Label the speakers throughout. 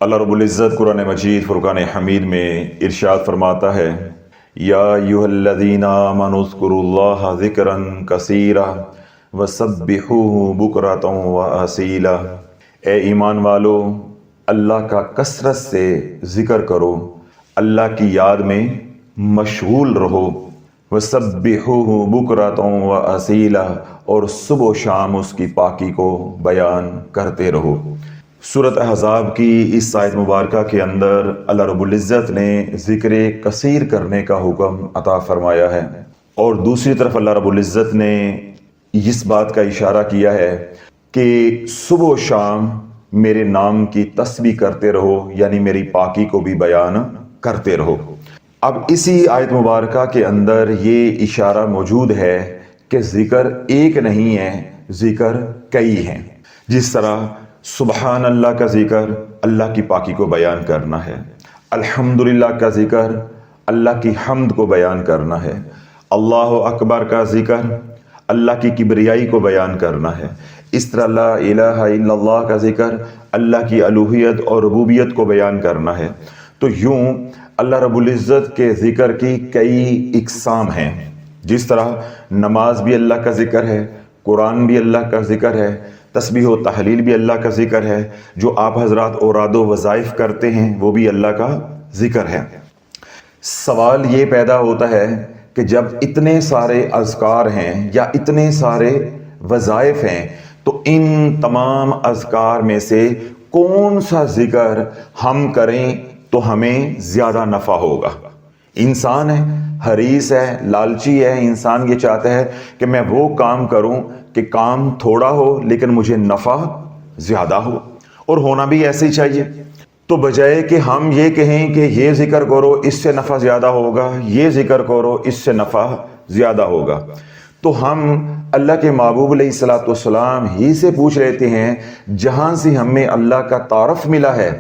Speaker 1: اللہ رب العزت قرآن مجید فرقان حمید میں ارشاد فرماتا ہے، یا ایھا الذین آمنوا اذکروا اللہ ذکرا کثیرا وسبحوہ بکرۃ واصیلا۔ اے ایمان والو، اللہ کا کثرت سے ذکر کرو، اللہ کی یاد میں مشغول رہو، وسبحوہ بکرۃ واصیلا، اور صبح و شام اس کی پاکی کو بیان کرتے رہو۔ سورۃ احزاب کی اس آیت مبارکہ کے اندر اللہ رب العزت نے ذکر کثیر کرنے کا حکم عطا فرمایا ہے، اور دوسری طرف اللہ رب العزت نے اس بات کا اشارہ کیا ہے کہ صبح و شام میرے نام کی تسبیح کرتے رہو، یعنی میری پاکی کو بھی بیان کرتے رہو۔ اب اسی آیت مبارکہ کے اندر یہ اشارہ موجود ہے کہ ذکر ایک نہیں ہے، ذکر کئی ہیں۔ جس طرح سبحان اللہ کا ذکر اللہ کی پاکی کو بیان کرنا ہے، الحمدللہ کا ذکر اللہ کی حمد کو بیان کرنا ہے، اللہ اکبر کا ذکر اللہ کی کبریائی کو بیان کرنا ہے، اس طرح لا الہ الا اللہ کا ذکر اللہ کی الوہیت اور ربوبیت کو بیان کرنا ہے۔ تو یوں اللہ رب العزت کے ذکر کی کئی اقسام ہیں۔ جس طرح نماز بھی اللہ کا ذکر ہے، قرآن بھی اللہ کا ذکر ہے، تسبیح و تحلیل بھی اللہ کا ذکر ہے، جو آپ حضرات اوراد و وظائف کرتے ہیں وہ بھی اللہ کا ذکر ہے۔ سوال یہ پیدا ہوتا ہے کہ جب اتنے سارے اذکار ہیں یا اتنے سارے وظائف ہیں، تو ان تمام اذکار میں سے کون سا ذکر ہم کریں تو ہمیں زیادہ نفع ہوگا؟ انسان ہے، حریص ہے، لالچی ہے، انسان یہ چاہتا ہے کہ میں وہ کام کروں کہ کام تھوڑا ہو لیکن مجھے نفع زیادہ ہو، اور ہونا بھی ایسے ہی چاہیے۔ تو بجائے کہ ہم یہ کہیں کہ یہ ذکر کرو اس سے نفع زیادہ ہوگا، یہ ذکر کرو اس سے نفع زیادہ ہوگا، تو ہم اللہ کے محبوب علیہ الصلوۃ والسلام ہی سے پوچھ لیتے ہیں، جہاں سے ہمیں اللہ کا تعارف ملا ہے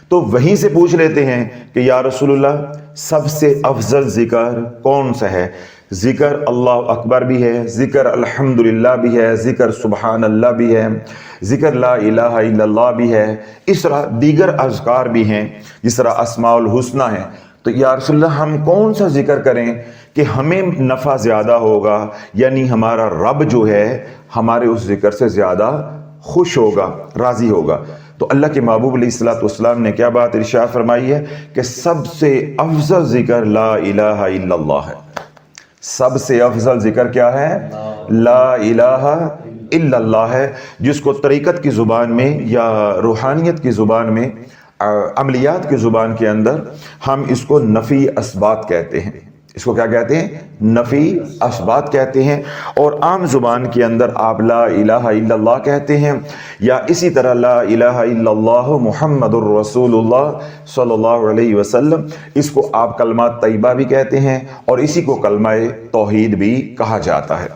Speaker 1: تو وہیں سے پوچھ لیتے ہیں کہ یا رسول اللہ سب سے افضل ذکر کون سا ہے؟ ذکر اللہ اکبر بھی ہے، ذکر الحمدللہ بھی ہے، ذکر سبحان اللہ بھی ہے، ذکر لا الہ الا اللہ بھی ہے، اس طرح دیگر اذکار بھی ہیں، جس طرح اسماء الحسنی ہیں۔ تو یا رسول اللہ ہم کون سا ذکر کریں کہ ہمیں نفع زیادہ ہوگا، یعنی ہمارا رب جو ہے ہمارے اس ذکر سے زیادہ خوش ہوگا، راضی ہوگا؟ تو اللہ کے محبوب علیہ الصلوۃ والسلام نے کیا بات ارشاد فرمائی ہے کہ سب سے افضل ذکر لا الہ الا اللہ ہے۔ سب سے افضل ذکر کیا ہے؟ لا الہ الا اللہ ہے، جس کو طریقت کی زبان میں یا روحانیت کی زبان میں، عملیات کی زبان کے اندر ہم اس کو نفی اثبات کہتے ہیں۔ اس کو کیا کہتے ہیں؟ نفی اثبات کہتے ہیں۔ اور عام زبان کے اندر آپ لا الہ الا اللہ کہتے ہیں، یا اسی طرح لا الہ الا اللہ محمد الرسول اللہ صلی اللہ علیہ وسلم، اس کو آپ کلمہ طیبہ بھی کہتے ہیں، اور اسی کو کلمہ توحید بھی کہا جاتا ہے۔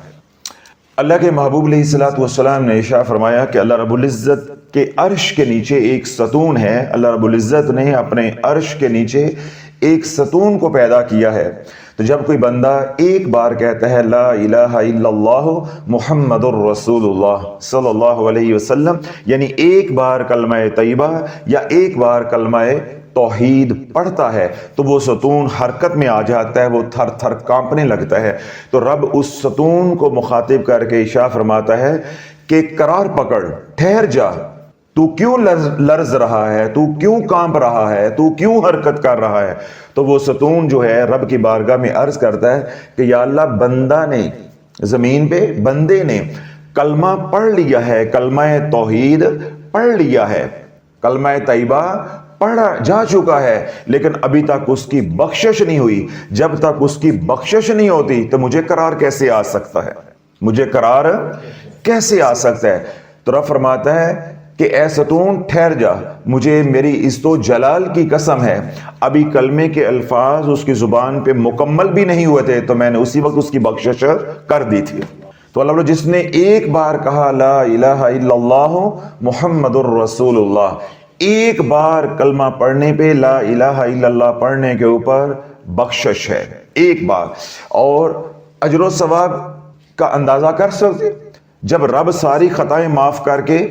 Speaker 1: اللہ کے محبوب علیہ الصلوۃ والسلام نے ارشاد فرمایا کہ اللہ رب العزت کے عرش کے نیچے ایک ستون ہے۔ اللہ رب العزت نے اپنے عرش کے نیچے ایک ستون کو پیدا کیا ہے۔ تو جب کوئی بندہ ایک بار کہتا ہے لا الہ الا اللہ محمد الرسول اللہ صلی اللہ علیہ وسلم، یعنی ایک بار کلمہ طیبہ یا ایک بار کلمہ توحید پڑھتا ہے، تو وہ ستون حرکت میں آ جاتا ہے، وہ تھر تھر کانپنے لگتا ہے۔ تو رب اس ستون کو مخاطب کر کے ارشاد فرماتا ہے کہ قرار پکڑ، ٹھہر جا، تو کیوں لرز رہا ہے، تو کیوں کانپ رہا ہے، تو کیوں حرکت کر رہا ہے؟ تو وہ ستون جو ہے رب کی بارگاہ میں عرض کرتا ہے کہ یا اللہ، بندہ نے، زمین پہ بندے نے کلمہ پڑھ لیا ہے، کلمہ توحید پڑھ لیا ہے، کلمہ طیبہ پڑھا جا چکا ہے، لیکن ابھی تک اس کی بخشش نہیں ہوئی۔ جب تک اس کی بخشش نہیں ہوتی تو مجھے قرار کیسے آ سکتا ہے؟ مجھے قرار کیسے آ سکتا ہے؟ تو رب فرماتا ہے کہ اے ستون ٹھہر جا، مجھے میری عزت و جلال کی قسم ہے، ابھی کلمے کے الفاظ اس کی زبان پہ مکمل بھی نہیں ہوئے تھے تو میں نے اسی وقت اس کی بخشش کر دی تھی۔ تو اللہ جس نے ایک بار کہا لا الہ الا اللہ محمد الرسول اللہ، ایک بار کلمہ پڑھنے پہ، لا الہ الا اللہ پڑھنے کے اوپر بخشش ہے، ایک بار۔ اور اجر و ثواب کا اندازہ کر سکتے، جب رب ساری خطائیں معاف کر کے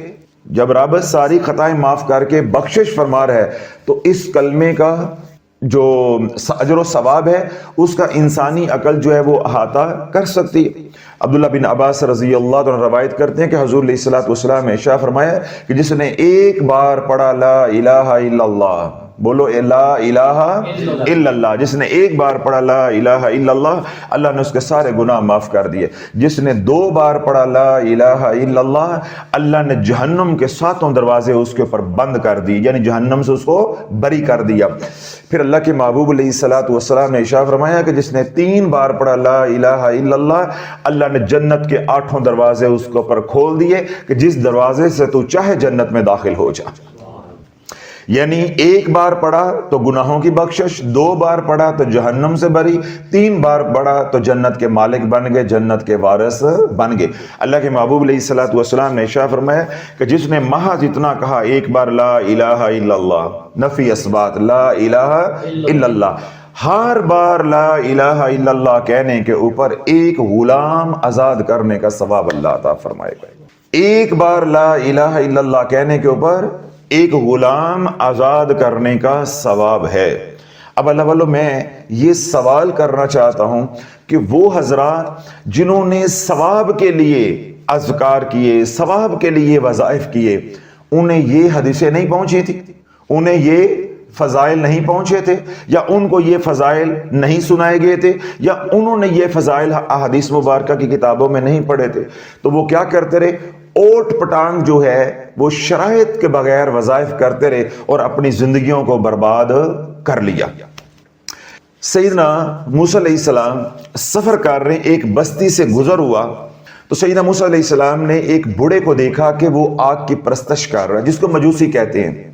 Speaker 1: جب رب ساری خطائیں معاف کر کے بخشش فرما رہا ہے تو اس کلمے کا جو اجر و ثواب ہے اس کا انسانی عقل جو ہے وہ احاطہ کر سکتی ہے۔ عبداللہ بن عباس رضی اللہ عنہ روایت کرتے ہیں کہ حضور علیہ الصلوۃ والسلام نے ارشاد فرمایا کہ جس نے ایک بار پڑھا لا الہ الا اللہ، بولو لا الہ الا اللہ، جس نے ایک بار پڑھا لا الہ الا اللہ، اللہ نے اس کے سارے گناہ معاف کر دیے۔ جس نے 2 بار پڑھا لا الہ الا اللہ، اللہ نے جہنم کے 7 دروازے اس کے اوپر بند کر دی، یعنی جہنم سے اس کو بری کر دیا۔ پھر اللہ کے محبوب علیہ الصلوۃ والسلام نے ارشاد فرمایا کہ جس نے 3 بار پڑھا لا الہ الا اللہ، اللہ نے جنت کے 8 دروازے اس کے اوپر کھول دیے کہ جس دروازے سے تو چاہے جنت میں داخل ہو جا۔ یعنی 1 بار پڑھا تو گناہوں کی بخشش، 2 بار پڑھا تو جہنم سے بری، 3 بار پڑھا تو جنت کے مالک بن گئے، جنت کے وارث بن گئے۔ اللہ کے محبوب علیہ الصلوۃ والسلام نے ارشاد فرمایا کہ جس نے محض اتنا کہا، 1 بار لا الہ الا اللہ، نفی اثبات لا الہ الا اللہ، ہر بار لا الہ الا اللہ کہنے کے اوپر ایک غلام آزاد کرنے کا ثواب اللہ عطا فرمائے گا۔ 1 بار لا الہ الا اللہ کہنے کے اوپر ایک غلام آزاد کرنے کا ثواب ہے۔ اب اللہ والو میں یہ سوال کرنا چاہتا ہوں کہ وہ حضرات جنہوں نے ثواب کے لیے اذکار کیے، ثواب کے لیے وظائف کیے، انہیں یہ حدیثیں نہیں پہنچی تھی، انہیں یہ فضائل نہیں پہنچے تھے، یا ان کو یہ فضائل نہیں سنائے گئے تھے، یا انہوں نے یہ فضائل احادیث مبارکہ کی کتابوں میں نہیں پڑھے تھے، تو وہ کیا کرتے رہے؟ اوٹ پٹانگ جو ہے وہ شرائط کے بغیر وظائف کرتے رہے اور اپنی زندگیوں کو برباد کر لیا۔ سیدنا موسیٰ علیہ السلام سفر کر رہے، ایک بستی سے گزر ہوا تو سیدنا موسیٰ علیہ السلام نے ایک بوڑھے کو دیکھا کہ وہ آگ کی پرستش کر رہا ہے، جس کو مجوسی کہتے ہیں۔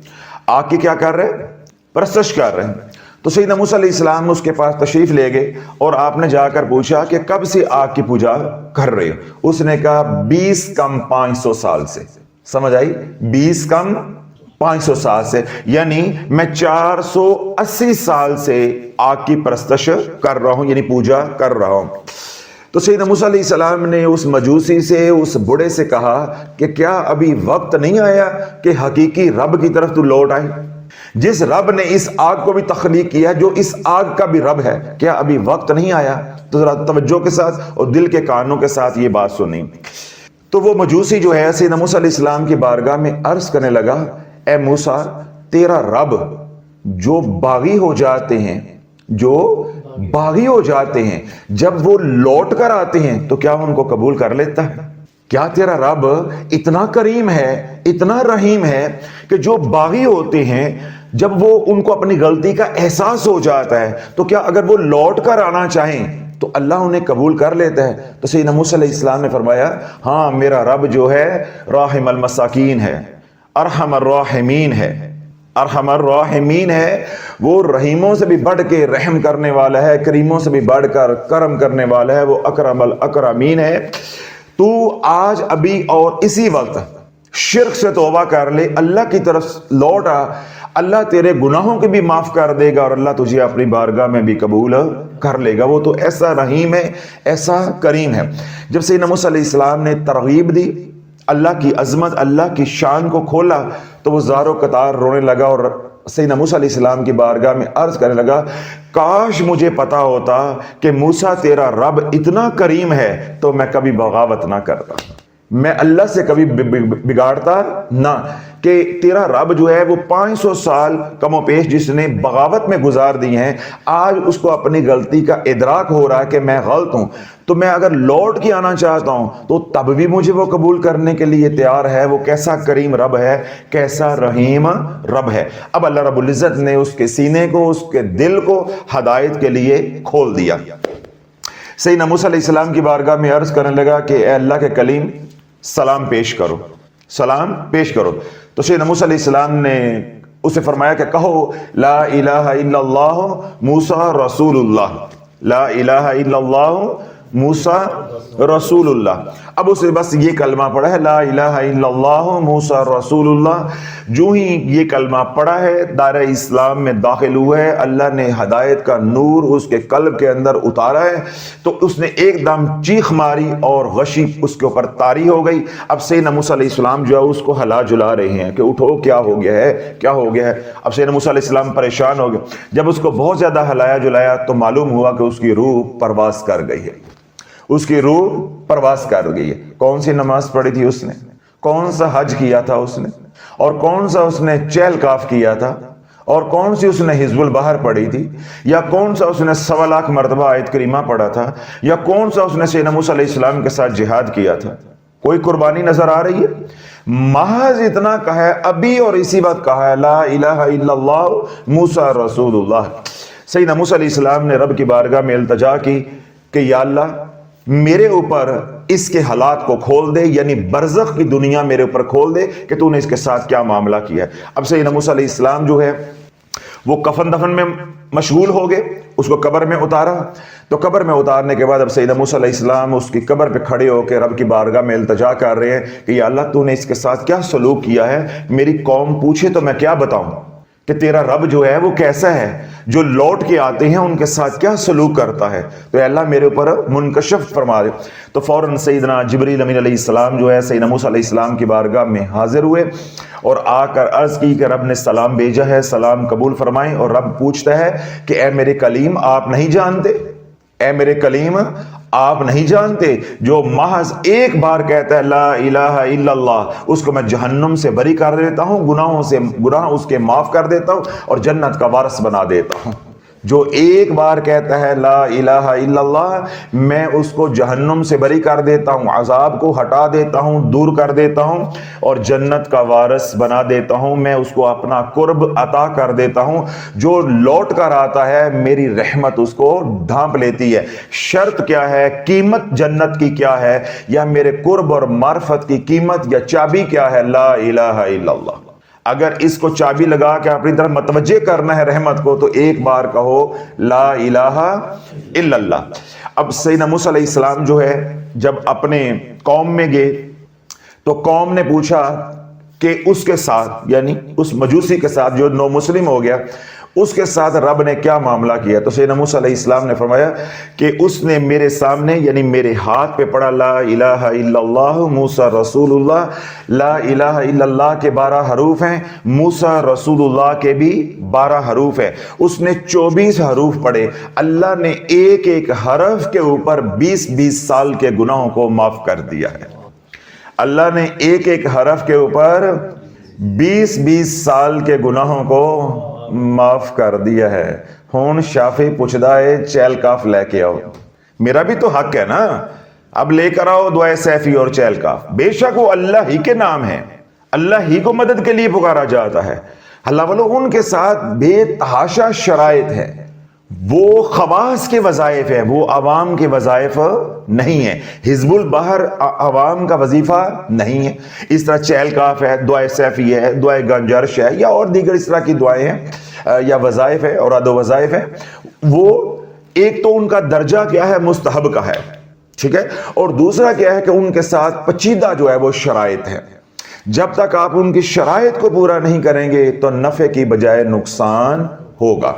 Speaker 1: آگ کی کیا کر رہے؟ پرستش کر رہے ہیں۔ تو سیدنا موسیٰ علیہ السلام اس کے پاس تشریف لے گئے اور آپ نے جا کر پوچھا کہ کب سے آگ کی پوجا کر رہے ہو؟ اس نے کہا 20 کم 500 سال سے۔ سمجھ آئی؟ 20 کم 500 سال سے، یعنی میں 480 سال سے آگ کی پرستش کر رہا ہوں، یعنی پوجا کر رہا ہوں۔ تو سیدنا موسیٰ علیہ السلام نے اس مجوسی سے، اس بڑے سے کہا کہ کیا ابھی وقت نہیں آیا کہ حقیقی رب کی طرف تو لوٹ آئے؟ جس رب نے اس آگ کو بھی تخلیق کیا، جو اس آگ کا بھی رب ہے، کیا ابھی وقت نہیں آیا؟ تو ذرا توجہ کے ساتھ اور دل کے کانوں کے ساتھ یہ بات سنیں۔ تو وہ مجوسی جو ہے سیدنا موسیٰ علیہ السلام کی بارگاہ میں عرض کرنے لگا، اے موسیٰ، تیرا رب جو باغی ہو جاتے ہیں، جو باغی ہو جاتے ہیں، جب وہ لوٹ کر آتے ہیں تو کیا ان کو قبول کر لیتا ہے؟ کیا تیرا رب اتنا کریم ہے، اتنا رحیم ہے کہ جو باغی ہوتے ہیں جب وہ ان کو اپنی غلطی کا احساس ہو جاتا ہے تو کیا اگر وہ لوٹ کر آنا چاہیں تو اللہ انہیں قبول کر لیتا ہے؟ تو سیدنا موسیٰ علیہ السلام نے فرمایا، ہاں میرا رب جو ہے راحم المساکین ہے، ارحم الراحمین ہے، ارحم الراحمین ہے، وہ رحیموں سے بھی بڑھ کے رحم کرنے والا ہے، کریموں سے بھی بڑھ کر کرم کرنے والا ہے، وہ اکرم الاکرمین ہے۔ تو آج ابھی اور اسی وقت شرک سے توبہ کر لے، اللہ کی طرف لوٹ آ، اللہ تیرے گناہوں کے بھی معاف کر دے گا اور اللہ تجھے اپنی بارگاہ میں بھی قبول کر لے گا۔ وہ تو ایسا رحیم ہے، ایسا کریم ہے۔ جب سیدنا موسیٰ علیہ السلام نے ترغیب دی، اللہ کی عظمت، اللہ کی شان کو کھولا، تو وہ زاروں قطار رونے لگا اور سیدنا موسیٰ علیہ السلام کی بارگاہ میں عرض کرنے لگا، کاش مجھے پتا ہوتا کہ موسیٰ تیرا رب اتنا کریم ہے تو میں کبھی بغاوت نہ کرتا، میں اللہ سے کبھی بگاڑتا نہ، کہ تیرا رب جو ہے وہ 500 سال کم و پیش جس نے بغاوت میں گزار دی ہیں، آج اس کو اپنی غلطی کا ادراک ہو رہا ہے کہ میں غلط ہوں، تو میں اگر لوٹ کے آنا چاہتا ہوں تو تب بھی مجھے وہ قبول کرنے کے لیے تیار ہے۔ وہ کیسا کریم رب ہے، کیسا رحیم رب ہے۔ اب اللہ رب العزت نے اس کے سینے کو، اس کے دل کو ہدایت کے لیے کھول دیا۔ سیدنا موسیٰ علیہ السلام کی بارگاہ میں عرض کرنے لگا کہ اے اللہ کے کلیم، سلام پیش کرو، سلام پیش کرو۔ تو سیدنا موسیٰ علیہ السلام نے اسے فرمایا کہ کہو لا الہ الا اللہ موسیٰ رسول اللہ، لا الہ الا اللہ موسیٰ رسول اللہ. اب اسے بس یہ کلمہ پڑھا ہے لا الہ الا اللہ موسیٰ رسول اللہ. جو ہی یہ کلمہ پڑھا ہے دائرہ اسلام میں داخل ہوا ہے, اللہ نے ہدایت کا نور اس کے قلب کے اندر اتارا ہے, تو اس نے ایک دم چیخ ماری اور غشی اس کے اوپر طاری ہو گئی. اب سیدنا موسیٰ علیہ السلام جو ہے اس کو ہلا جلا رہے ہیں کہ اٹھو, کیا ہو گیا ہے, کیا ہو گیا ہے. اب سیدنا موسیٰ علیہ السلام پریشان ہو گئے. جب اس کو بہت زیادہ ہلایا جلایا تو معلوم ہوا کہ اس کی روح پرواز کر گئی ہے. اس کی روح پرواز کر گئی ہے. کون سی نماز پڑھی تھی اس نے, کون سا حج کیا تھا اس نے, اور کون سا اس نے چہل کاف کیا تھا, اور کون سی اس نے حزب البحر پڑھی تھی, یا کون سا اس نے 1.25 لاکھ مرتبہ آیت کریمہ پڑھا تھا, یا کون سا اس نے سیدنا موسیٰ علیہ السلام کے ساتھ جہاد کیا تھا. کوئی قربانی نظر آ رہی ہے؟ محض اتنا کہا ہے ابھی, اور اسی بات کہا ہے لا الہ الا اللہ موسیٰ رسول اللہ. سیدنا موسیٰ علیہ السلام نے رب کی بارگاہ میں التجا کی کہ یا اللہ میرے اوپر اس کے حالات کو کھول دے, یعنی برزخ کی دنیا میرے اوپر کھول دے کہ تو نے اس کے ساتھ کیا معاملہ کیا ہے. اب سیدنا موسیٰ علیہ السلام جو ہے وہ کفن دفن میں مشغول ہو گئے, اس کو قبر میں اتارا. تو قبر میں اتارنے کے بعد اب سیدنا موسیٰ علیہ السلام اس کی قبر پہ کھڑے ہو کے رب کی بارگاہ میں التجا کر رہے ہیں کہ یا اللہ تو نے اس کے ساتھ کیا سلوک کیا ہے, میری قوم پوچھے تو میں کیا بتاؤں کہ تیرا رب جو ہے وہ کیسا ہے, جو لوٹ کے آتے ہیں ان کے ساتھ کیا سلوک کرتا ہے, تو اے اللہ میرے اوپر منکشف فرما دے. تو فوراً سیدنا جبریل امین علیہ السلام جو ہے سیدنا موسیٰ علیہ السلام کی بارگاہ میں حاضر ہوئے اور آ کر عرض کی کہ رب نے سلام بھیجا ہے, سلام قبول فرمائیں. اور رب پوچھتا ہے کہ اے میرے کلیم آپ نہیں جانتے, اے میرے کلیم آپ نہیں جانتے جو محض ایک بار کہتا ہے لا الہ الا اللہ اس کو میں جہنم سے بری کر دیتا ہوں, گناہ اس کے معاف کر دیتا ہوں اور جنت کا وارث بنا دیتا ہوں. جو ایک بار کہتا ہے لا الہ الا اللہ میں اس کو جہنم سے بری کر دیتا ہوں, عذاب کو ہٹا دیتا ہوں, دور کر دیتا ہوں اور جنت کا وارث بنا دیتا ہوں. میں اس کو اپنا قرب عطا کر دیتا ہوں. جو لوٹ کر آتا ہے میری رحمت اس کو ڈھانپ لیتی ہے. شرط کیا ہے, قیمت جنت کی کیا ہے, یا میرے قرب اور معرفت کی قیمت یا چابی کیا ہے, لا الہ الا اللہ. اگر اس کو چابی لگا کے اپنی طرف متوجہ کرنا ہے رحمت کو تو ایک بار کہو لا الہ الا اللہ. اب سیدنا موسیٰ علیہ السلام جو ہے جب اپنے قوم میں گئے تو قوم نے پوچھا کہ اس کے ساتھ, یعنی اس مجوسی کے ساتھ جو نو مسلم ہو گیا, اس کے ساتھ رب نے کیا معاملہ کیا. تو سیدنا موسیٰ علیہ السلام نے فرمایا کہ اس نے میرے سامنے یعنی میرے ہاتھ پہ پڑھا لا الہ الا اللہ موسیٰ رسول اللہ. لا الہ الا اللہ کے 12 حروف ہیں, موسیٰ رسول اللہ کے بھی 12 حروف ہیں. اس نے 24 حروف پڑھے. اللہ نے ایک ایک حرف کے اوپر 20-20 سال کے گناہوں کو معاف کر دیا ہے. اللہ نے ایک ایک حرف کے اوپر 20-20 سال کے گناہوں کو معاف کر دیا ہے. ہون شافی پوچھدا ہے چہل کاف لے کے آؤ, میرا بھی تو حق ہے نا, اب لے کر آؤ دعائے سیفی اور چہل کاف. بے شک وہ اللہ ہی کے نام ہے, اللہ ہی کو مدد کے لیے پکارا جاتا ہے. اللہ والو ان کے ساتھ بے تحاشا شرائط ہے, وہ خواص کے وظائف ہے, وہ عوام کے وظائف نہیں ہے. حزب البحر عوام کا وظیفہ نہیں ہے. اس طرح چہل کاف ہے, دعائے سیفی ہے, دعائے گنجرش ہے, یا اور دیگر اس طرح کی دعائیں ہیں یا وظائف ہے, اوراد و وظائف ہے. وہ ایک تو ان کا درجہ کیا ہے, مستحب کا ہے, ٹھیک ہے, اور دوسرا کیا ہے کہ ان کے ساتھ پیچیدہ جو ہے وہ شرائط ہے. جب تک آپ ان کی شرائط کو پورا نہیں کریں گے تو نفع کی بجائے نقصان ہوگا.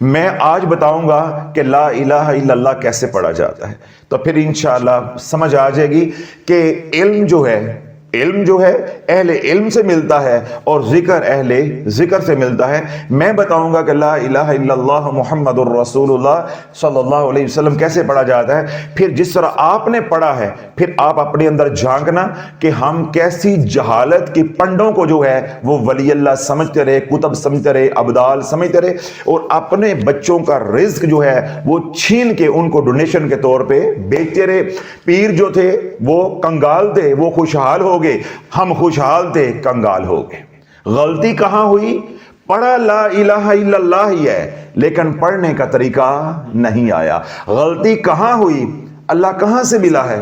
Speaker 1: میں آج بتاؤں گا کہ لا الہ الا اللہ کیسے پڑھا جاتا ہے, تو پھر انشاءاللہ سمجھ آ جائے گی کہ علم جو ہے اہل علم سے ملتا ہے اور ذکر اہل ذکر سے ملتا ہے. میں بتاؤں گا کہ لا الہ الا اللہ محمد الرسول اللہ صلی اللہ علیہ وسلم کیسے پڑھا جاتا ہے. پھر جس طرح آپ نے پڑھا ہے پھر آپ اپنے اندر جھانکنا کہ ہم کیسی جہالت کی پنڈوں کو جو ہے وہ ولی اللہ سمجھتے رہے, کتب سمجھتے رہے, ابدال سمجھتے رہے, اور اپنے بچوں کا رزق جو ہے وہ چھین کے ان کو ڈونیشن کے طور پہ بیچتے رہے. پیر جو تھے وہ کنگال تھے, وہ خوشحال ہو گئے, ہم خوشحال تھے کنگال ہو گئے. غلطی کہاں ہوئی؟ پڑھا لا الہ الا اللہ ہی ہے لیکن پڑھنے کا طریقہ نہیں آیا. غلطی کہاں ہوئی؟ اللہ کہاں سے ملا ہے؟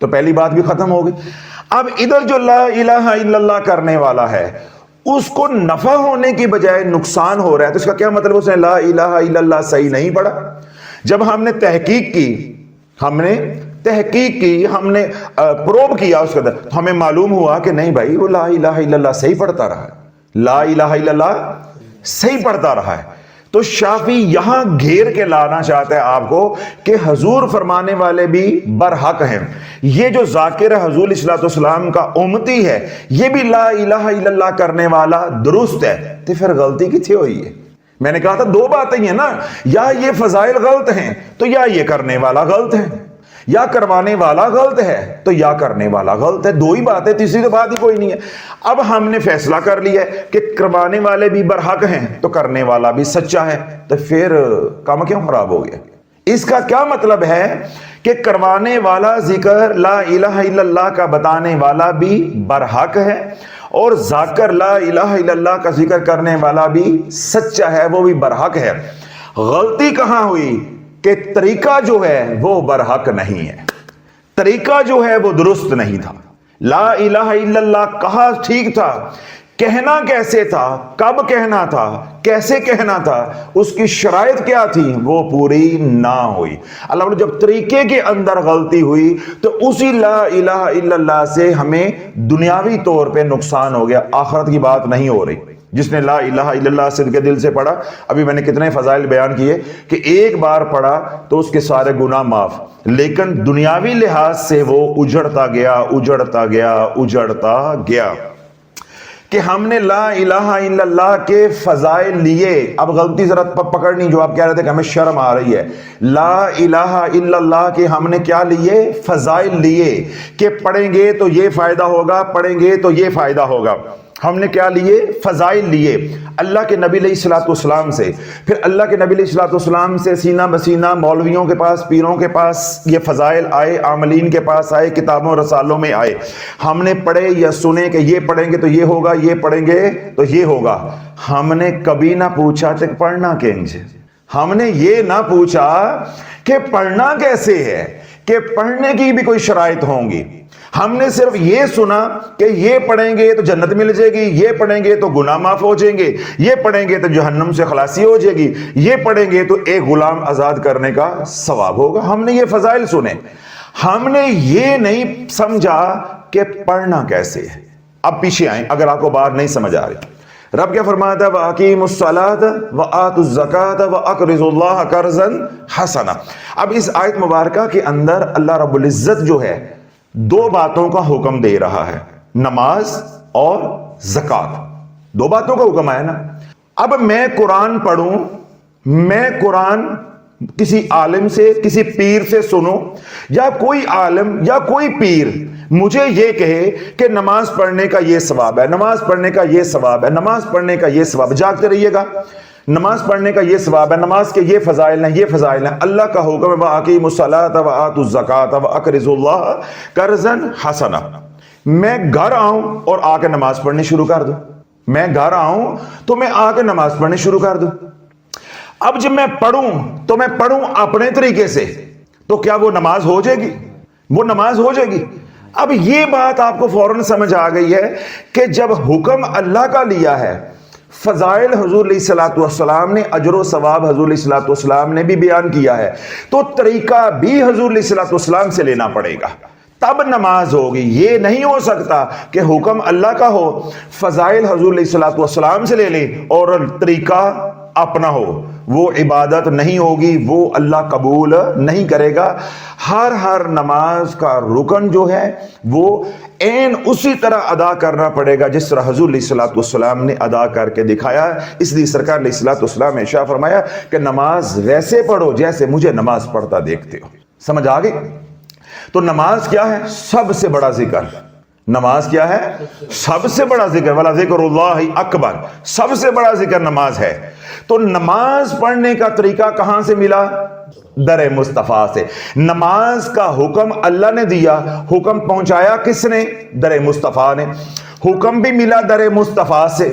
Speaker 1: تو پہلی بات بھی ختم ہو گئی. اب ادھر جو لا الہ الا اللہ کرنے والا ہے اس کو نفع ہونے کی بجائے نقصان ہو رہا ہے، تو اس کا کیا مطلب؟ اس نے لا الہ الا اللہ صحیح نہیں پڑھا. جب ہم نے تحقیق کی، ہم نے پروب کیا اس کے اندر، تو ہمیں معلوم ہوا کہ نہیں بھائی، وہ لا الہ الا اللہ صحیح پڑھتا رہا ہے، لا الہ الا اللہ صحیح پڑھتا رہا ہے. تو شافعی یہاں گھیر کے لانا چاہتا ہے آپ کو کہ حضور فرمانے والے بھی برحق ہیں. یہ جو ذاکر حضور صلی اللہ علیہ وسلم کا امتی ہے یہ بھی لا الہ الا اللہ کرنے والا درست ہے. تو پھر غلطی کتنے ہوئی ہے؟ میں نے کہا تھا دو باتیں ہیں نا، یا یہ فضائل غلط ہیں تو یا یہ کرنے والا غلط ہے، یا کروانے والا غلط ہے تو یا کرنے والا غلط ہے. دو ہی بات ہے، تیسری تو بات ہی کوئی نہیں ہے. اب ہم نے فیصلہ کر لیا ہے کہ کروانے والے بھی برحق ہیں تو کرنے والا بھی سچا ہے، تو پھر کام کیوں خراب ہو گیا؟ اس کا کیا مطلب ہے کہ کروانے والا ذکر لا الہ الا اللہ کا بتانے والا بھی برحق ہے، اور ذاکر لا الہ الا اللہ کا ذکر کرنے والا بھی سچا ہے، وہ بھی برحق ہے. غلطی کہاں ہوئی؟ کہ طریقہ جو ہے وہ برحق نہیں ہے، طریقہ جو ہے وہ درست نہیں تھا. لا الہ الا اللہ کہا ٹھیک تھا، کہنا کیسے تھا، کب کہنا تھا، کیسے کہنا تھا، اس کی شرائط کیا تھی، وہ پوری نہ ہوئی. اللہ نے جب طریقے کے اندر غلطی ہوئی تو اسی لا الہ الا اللہ سے ہمیں دنیاوی طور پہ نقصان ہو گیا، آخرت کی بات نہیں ہو رہی. جس نے لا الہ الا اللہ صدق کے دل سے پڑھا، ابھی میں نے کتنے فضائل بیان کیے کہ ایک بار پڑھا تو اس کے سارے گناہ معاف، لیکن دنیاوی لحاظ سے وہ اجڑتا گیا کہ ہم نے لا الہ الا اللہ کے فضائل لیے. اب غلطی ذرا پکڑنی جو آپ کہہ رہے تھے کہ ہمیں شرم آ رہی ہے، لا الہ الا اللہ کے ہم نے کیا لیے؟ فضائل لیے کہ پڑھیں گے تو یہ فائدہ ہوگا، پڑھیں گے تو یہ فائدہ ہوگا. ہم نے کیا لیے؟ فضائل لیے اللہ کے نبی علیہ الصلوۃ والسلام سے. پھر اللہ کے نبی علیہ الصلوۃ والسلام سے سینہ بسینہ مولویوں کے پاس، پیروں کے پاس یہ فضائل آئے، عاملین کے پاس آئے، کتابوں رسالوں میں آئے. ہم نے پڑھے یا سنے کہ یہ پڑھیں گے تو یہ ہوگا، یہ پڑھیں گے تو یہ ہوگا. ہم نے کبھی نہ پوچھا کہ پڑھنا کینج، ہم نے یہ نہ پوچھا کہ پڑھنا کیسے ہے، کہ پڑھنے کی بھی کوئی شرائط ہوں گی. ہم نے صرف یہ سنا کہ یہ پڑھیں گے تو جنت مل جائے گی، یہ پڑھیں گے تو گناہ معاف ہو جائیں گے، یہ پڑھیں گے تو جہنم سے خلاصی ہو جائے گی، یہ پڑھیں گے تو ایک غلام آزاد کرنے کا ثواب ہوگا. ہم نے یہ فضائل سنے، ہم نے یہ نہیں سمجھا کہ پڑھنا کیسے ہے. اب پیچھے آئیں اگر آپ کو بات نہیں سمجھ آ رہی. رب کیا فرماتا ہے؟ وَأَقِيمُوا الصَّلَاةَ وَآتُوا الزَّكَاةَ وَأَقْرِضُوا اللَّهَ قَرْضًا حَسَنًا. اب اس آیت مبارکہ کے اندر اللہ رب العزت جو ہے دو باتوں کا حکم دے رہا ہے، نماز اور زکوٰۃ. دو باتوں کا حکم آیا نا. اب میں قرآن پڑھوں، میں قرآن کسی عالم سے، کسی پیر سے سنوں، یا کوئی عالم یا کوئی پیر مجھے یہ کہے کہ نماز پڑھنے کا یہ ثواب ہے، نماز پڑھنے کا یہ ثواب ہے، نماز پڑھنے کا یہ ثواب. جاگتے رہیے گا، نماز پڑھنے کا یہ ثواب ہے، نماز کے یہ فضائل ہیں، یہ فضائل ہیں. اللہ کا حکم ہے وَأَقِيمُوا الصَّلَاةَ وَآتُوا الزَّكَاةَ وَأَقْرِضُوا اللَّهَ قَرْضًا حَسَنًا. میں گھر آؤں اور آ کے نماز پڑھنی شروع کر دوں، میں گھر آؤں تو میں آ کے نماز پڑھنی شروع کر دوں. اب جب میں پڑھوں تو میں پڑھوں اپنے طریقے سے، تو کیا وہ نماز ہو جائے گی؟ وہ نماز ہو جائے گی. اب یہ بات آپ کو فوراً سمجھ آ گئی ہے کہ جب حکم اللہ کا لیا ہے، فضائل حضور علیہ الصلوۃ والسلام نے، اجر و ثواب حضور علیہ الصلوۃ والسلام نے بھی بیان کیا ہے، تو طریقہ بھی حضور علیہ الصلوۃ والسلام سے لینا پڑے گا، تب نماز ہوگی. یہ نہیں ہو سکتا کہ حکم اللہ کا ہو، فضائل حضور علیہ الصلوۃ والسلام سے لے لیں اور طریقہ اپنا ہو. وہ عبادت نہیں ہوگی، وہ اللہ قبول نہیں کرے گا. ہر نماز کا رکن جو ہے وہ عین اسی طرح ادا کرنا پڑے گا جس طرح حضور علیہ الصلوۃ والسلام نے ادا کر کے دکھایا. اس لیے سرکار علیہ الصلوۃ والسلام نے ارشاد فرمایا کہ نماز ویسے پڑھو جیسے مجھے نماز پڑھتا دیکھتے ہو. سمجھ آ گئی؟ تو نماز کیا ہے؟ سب سے بڑا ذکر. نماز کیا ہے؟ سب سے بڑا ذکر. وَلَا ذِكْرُ اللَّهِ اکبر. سب سے بڑا ذکر نماز ہے. تو نماز پڑھنے کا طریقہ کہاں سے ملا؟ در مصطفیٰ سے. نماز کا حکم اللہ نے دیا، حکم پہنچایا کس نے؟ در مصطفیٰ نے. حکم بھی ملا در مصطفیٰ سے.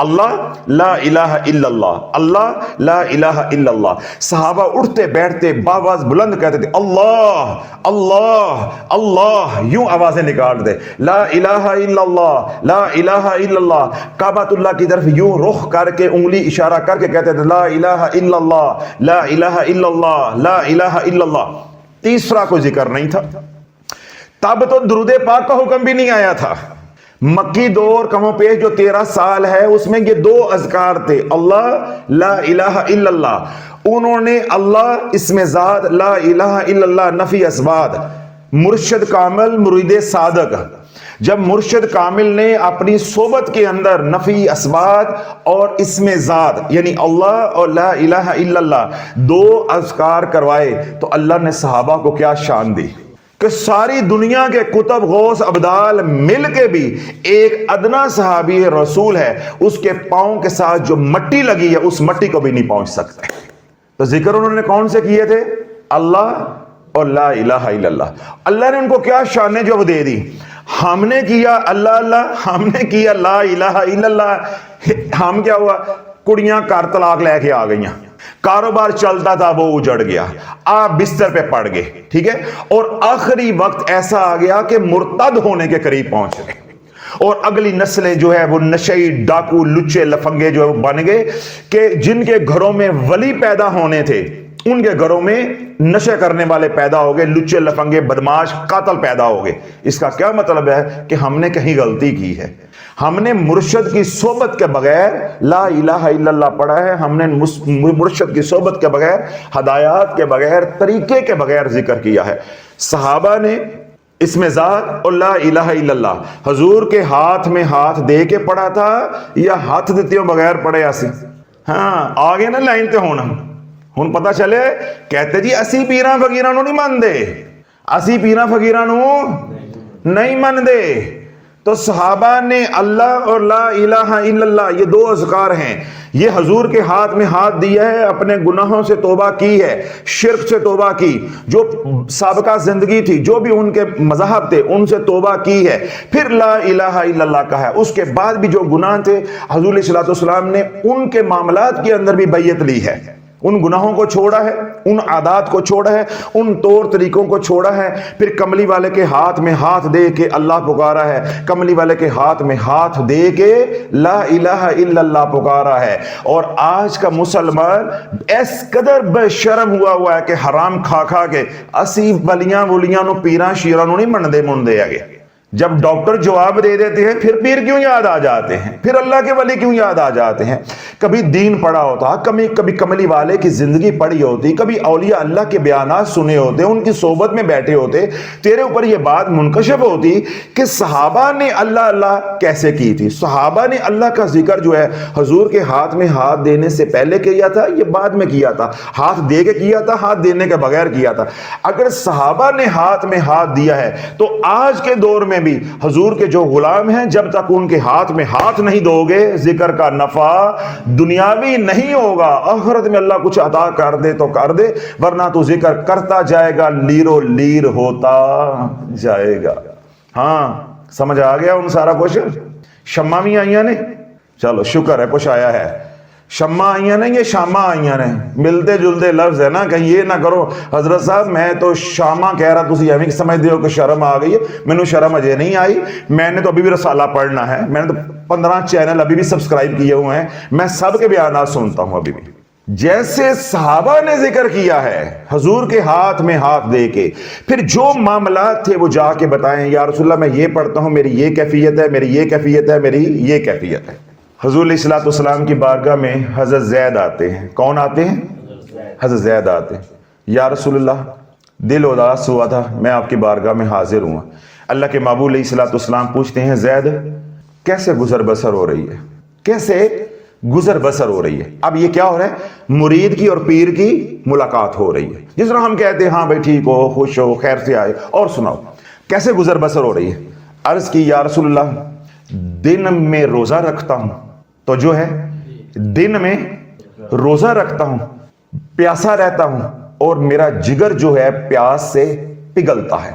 Speaker 1: اللہ لا الہ الا اللہ، اللہ لا الہ الا اللہ۔ صحابہ اٹھتے بیٹھتے باواز بلند کہتے تھے اللہ اللہ اللہ، یوں آوازیں نکالتے، لا الہ الا اللہ لا الہ الا اللہ۔ کعبۃ اللہ کی طرف یوں رخ کر کے انگلی اشارہ کر کے کہتے تھے لا الہ الا اللہ لا الہ الا اللہ لا الہ الا اللہ۔ تیسرا کوئی ذکر نہیں تھا، تب تو درود پاک کا حکم بھی نہیں آیا تھا۔ مکی دور کم و پیش جو 13 سال ہے اس میں یہ 2 اذکار تھے، اللہ لا الہ الا اللہ۔ انہوں نے اللہ اسم ذات، لا الہ الا اللہ نفی اسبات۔ مرشد کامل مرید صادق، جب مرشد کامل نے اپنی صحبت کے اندر نفی اسبات اور اسم ذات یعنی اللہ اور لا الہ الا اللہ 2 اذکار کروائے تو اللہ نے صحابہ کو کیا شان دی کہ ساری دنیا کے کتب غوث ابدال مل کے بھی ایک ادنا صحابی رسول ہے، اس کے پاؤں کے ساتھ جو مٹی لگی ہے اس مٹی کو بھی نہیں پہنچ سکتے۔ تو ذکر انہوں نے کون سے کیے تھے؟ اللہ اور لا الہ الا اللہ۔ اللہ نے ان کو کیا شان جو دے دی۔ ہم نے کیا اللہ اللہ، ہم نے کیا لا الہ الا اللہ، ہم کیا ہوا؟ کڑیاں کار طلاق لے کے آ گئیاں، کاروبار چلتا تھا وہ اجڑ گیا، آپ بستر پہ پڑ گئے، ٹھیک ہے، اور آخری وقت ایسا آ گیا کہ مرتد ہونے کے قریب پہنچ گئے، اور اگلی نسلیں جو ہے وہ نشئی ڈاکو لچے لفنگے جو ہے بن گئے کہ جن کے گھروں میں ولی پیدا ہونے تھے ان کے گھروں میں نشے کرنے والے پیدا ہو گئے، لچے لفنگے بدماش قاتل پیدا ہو گئے۔ اس کا کیا مطلب ہے کہ ہم نے کہیں غلطی کی ہے، ہم نے مرشد کی صحبت کے بغیر لا الہ الا اللہ پڑھا ہے، ہم نے مرشد کی صحبت کے بغیر، ہدایات کے بغیر، طریقے کے بغیر ذکر کیا ہے۔ صحابہ نے اسم ذات اور لا الہ الا اللہ حضور کے ہاتھ میں ہاتھ دے کے پڑھا تھا یا ہاتھ دیتے بغیر پڑھے ایسی؟ ہاں آگے نا لائن تے ہونا ہن پتہ چلے کہتے جی اسی پیراں فقیراں نو نہیں مان دے، اسی پیراں فقیراں نو نہیں مان دے۔ تو صحابہ نے اللہ اور لا الہ الا اللہ یہ 2 اذکار ہیں، یہ حضور کے ہاتھ میں ہاتھ دیا ہے، اپنے گناہوں سے توبہ کی ہے، شرک سے توبہ کی، جو سابقہ زندگی تھی جو بھی ان کے مذاہب تھے ان سے توبہ کی ہے، پھر لا الہ الا اللہ کا ہے۔ اس کے بعد بھی جو گناہ تھے حضور علیہ الصلوۃ والسلام نے ان کے معاملات کے اندر بھی بیعت لی ہے، ان گناہوں کو چھوڑا ہے، ان عادات کو چھوڑا ہے، ان طور طریقوں کو چھوڑا ہے، پھر کملی والے کے ہاتھ میں ہاتھ دے کے اللہ پکارا ہے، کملی والے کے ہاتھ میں ہاتھ دے کے لا الہ الا اللہ پکارا ہے۔ اور آج کا مسلمان اس قدر بے شرم ہوا ہے کہ حرام کھا کھا کے اسی ولیاں نو پیراں شیراں نو نہیں مندے منڈے آگے۔ جب ڈاکٹر جواب دے دیتے ہیں پھر پیر کیوں یاد آ جاتے ہیں، پھر اللہ کے ولی کیوں یاد آ جاتے ہیں؟ کبھی دین پڑھا ہوتا، کبھی کملی والے کی زندگی پڑھی ہوتی، کبھی اولیاء اللہ کے بیانات سنے ہوتے، ان کی صحبت میں بیٹھے ہوتے، تیرے اوپر یہ بات منکشف ہوتی کہ صحابہ نے اللہ اللہ کیسے کی تھی۔ صحابہ نے اللہ کا ذکر جو ہے حضور کے ہاتھ میں ہاتھ دینے سے پہلے کیا تھا، یہ بعد میں کیا تھا، ہاتھ دے کے کیا تھا، ہاتھ دینے کے بغیر کیا تھا۔ اگر صحابہ نے ہاتھ میں ہاتھ دیا ہے تو آج کے دور میں بھی حضور کے جو غلام ہیں جب تک ان کے ہاتھ میں ہاتھ نہیں دو گے ذکر کا نفع دنیاوی نہیں ہوگا، آخرت میں اللہ کچھ عطا کر دے تو کر دے، ورنہ تو ذکر کرتا جائے گا، لیرو لیر ہوتا جائے گا۔ ہاں سمجھ آ گیا ان سارا کچھ؟ شمع بھی آئیاں نے، چلو شکر ہے کچھ آیا ہے۔ شمع آئیاں نے، یہ شامہ آئیاں نے، ملتے جلتے لفظ ہے نا، کہیں یہ نہ کرو حضرت صاحب میں تو شامہ کہہ رہا، تسی ایویں سمجھ دیو کہ شرم آ گئی ہے، مینوں شرم اجے نہیں آئی، میں نے تو ابھی بھی رسالہ پڑھنا ہے، میں نے تو 15 چینل ابھی بھی سبسکرائب کیے ہوئے ہیں، میں سب کے بیانات سنتا ہوں ابھی بھی۔ جیسے صحابہ نے ذکر کیا ہے حضور کے ہاتھ میں ہاتھ دے کے، پھر جو معاملات تھے وہ جا کے بتائیں، یا رسول اللہ میں یہ پڑھتا ہوں، میری یہ کیفیت ہے، میری یہ کیفیت ہے، میری یہ کیفیت ہے۔ حضور علیہ الصلوۃ والسلام کی بارگاہ میں حضرت زید آتے ہیں۔ کون آتے ہیں؟ حضرت زید آتے ہیں۔ یا رسول اللہ دل اداس ہوا تھا، میں آپ کی بارگاہ میں حاضر ہوں۔ اللہ کے محبوب علیہ الصلوۃ والسلام پوچھتے ہیں زید کیسے گزر بسر ہو رہی ہے، کیسے گزر بسر ہو رہی ہے؟ اب یہ کیا ہو رہا ہے؟ مرید کی اور پیر کی ملاقات ہو رہی ہے، جس طرح ہم کہتے ہیں ہاں بھائی ٹھیک ہو، خوش ہو، خیر سے آئے، اور سناؤ کیسے گزر بسر ہو رہی ہے؟ عرض کی یا رسول اللہ دن میں روزہ رکھتا ہوں، تو جو ہے دن میں روزہ رکھتا ہوں، پیاسا رہتا ہوں، اور میرا جگر جو ہے پیاس سے پگھلتا ہے،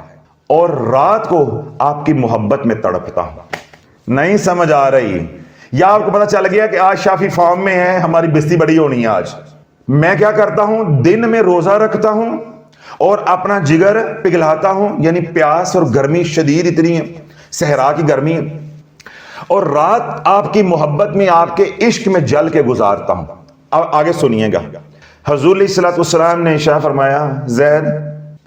Speaker 1: اور رات کو آپ کی محبت میں تڑپتا ہوں۔ نہیں سمجھ آ رہی؟ یا آپ کو پتا چل گیا کہ آج شافی فارم میں ہے، ہماری بستی بڑی ہونی ہے آج، میں کیا کرتا ہوں، دن میں روزہ رکھتا ہوں اور اپنا جگر پگھلاتا ہوں، یعنی پیاس اور گرمی شدید اتنی ہے، صحرا کی گرمی ہے، اور رات آپ کی محبت میں، آپ کے عشق میں جل کے گزارتا ہوں۔ آگے سنیے گا، حضور علیہ الصلوۃ والسلام نے ارشاد فرمایا، زید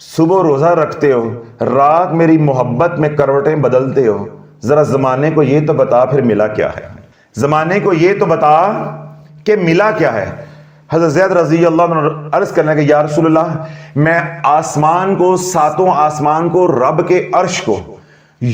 Speaker 1: صبح روزہ رکھتے ہو، رات میری محبت میں کروٹیں بدلتے ہو، ذرا زمانے کو یہ تو بتا پھر ملا کیا ہے، زمانے کو یہ تو بتا کہ ملا کیا ہے۔ حضرت زید رضی اللہ عنہ عرض کرنے کہ یا رسول اللہ، میں آسمان کو، ساتوں آسمان کو، رب کے عرش کو